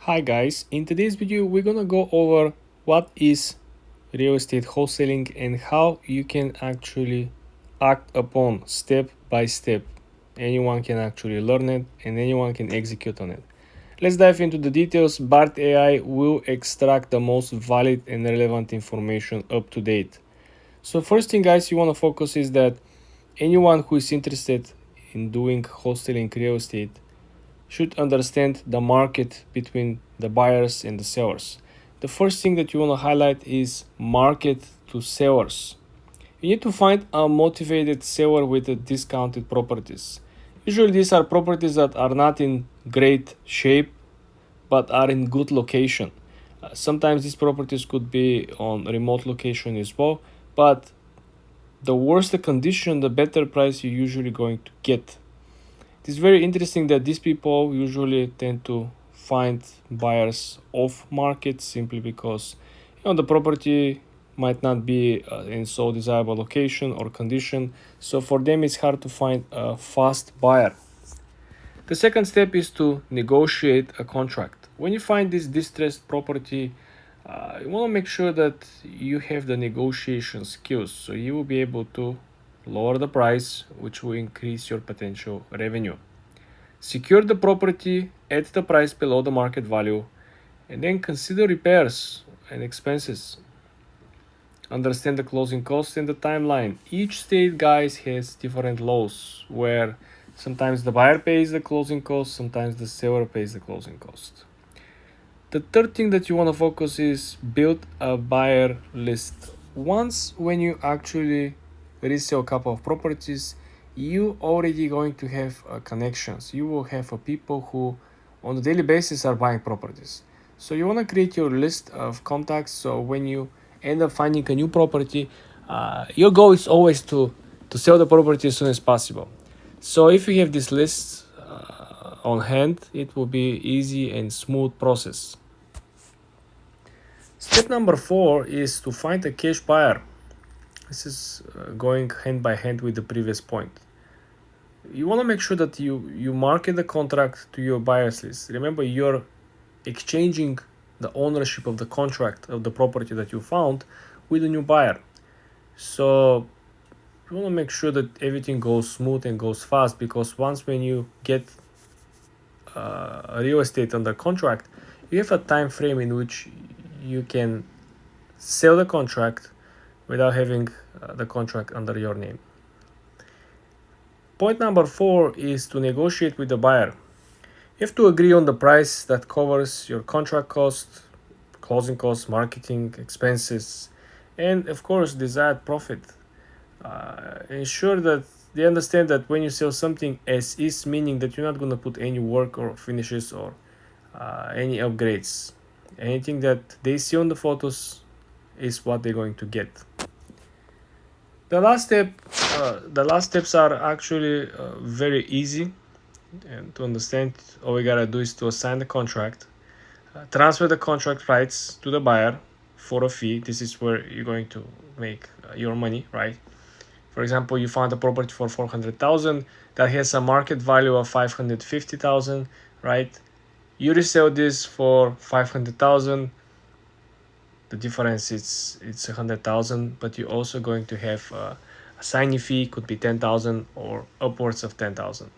Hi guys, in today's video we're gonna go over what is real estate wholesaling and how you can actually act upon step by step. Anyone can actually learn it and anyone can execute on it. Let's dive into the details. BART AI will extract the most valid and relevant information up to date. So first thing guys you want to focus is that anyone who is interested in doing wholesaling real estate should understand the market between the buyers and the sellers. The first thing that you want to highlight is market to sellers. You need to find a motivated seller with a discounted properties. Usually these are properties that are not in great shape but are in good location. Sometimes these properties could be on remote location as well, but the worse the condition, the better price you're usually going to get. It is very interesting that these people usually tend to find buyers off market simply because the property might not be in so desirable location or condition. So for them it's hard to find a fast buyer. The second step is to negotiate a contract. When you find this distressed property, you want to make sure that you have the negotiation skills so you will be able to lower the price, which will increase your potential revenue. Secure the property at the price below the market value, and then consider repairs and expenses. Understand the closing costs and the timeline. Each state, guys, has different laws where sometimes the buyer pays the closing costs, sometimes the seller pays the closing cost. The third thing that you want to focus is build a buyer list. Once when you actually resell a couple of properties, you already going to have connections. You will have people who on a daily basis are buying properties. So you want to create your list of contacts. So when you end up finding a new property, your goal is always to sell the property as soon as possible. So if you have this list on hand, it will be easy and smooth process. Step number 4 is to find a cash buyer. This is going hand by hand with the previous point. You want to make sure that you market the contract to your buyers list. Remember, you're exchanging the ownership of the contract of the property that you found with a new buyer. So you want to make sure that everything goes smooth and goes fast, because once when you get real estate under contract, you have a time frame in which you can sell the contract without having the contract under your name. Point number 4 is to negotiate with the buyer. You have to agree on the price that covers your contract cost, closing costs, marketing expenses, and of course desired profit. Ensure that they understand that when you sell something as is, meaning that you're not going to put any work or finishes or any upgrades. Anything that they see on the photos is what they're going to get. The last steps are actually very easy and to understand. All we gotta do is to assign the contract, transfer the contract rights to the buyer for a fee. This is where you're going to make your money, right? For example, you found a property for 400,000 that has a market value of 550,000, right? You resell this for 500,000. The difference is it's 100,000, but you're also going to have a signing fee, could be 10,000 or upwards of 10,000.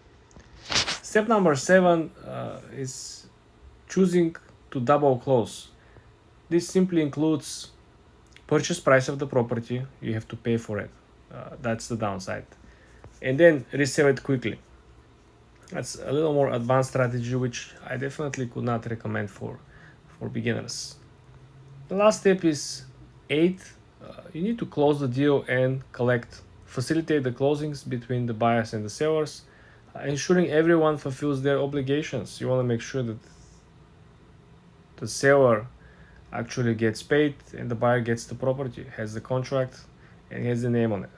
Step number 7 is choosing to double close. This simply includes purchase price of the property. You have to pay for it. That's the downside. And then resell it quickly. That's a little more advanced strategy, which I definitely could not recommend for beginners. The last step is 8. You need to close the deal and facilitate the closings between the buyers and the sellers, ensuring everyone fulfills their obligations. You want to make sure that the seller actually gets paid and the buyer gets the property, has the contract, and has the name on it.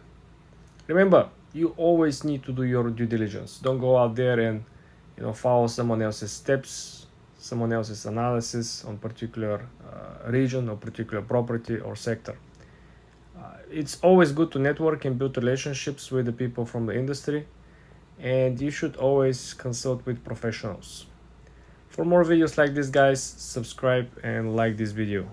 Remember, you always need to do your due diligence. Don't go out there and follow someone else's steps, someone else's analysis on particular region or particular property or sector. It's always good to network and build relationships with the people from the industry, and you should always consult with professionals. For more videos like this, guys, subscribe and like this video.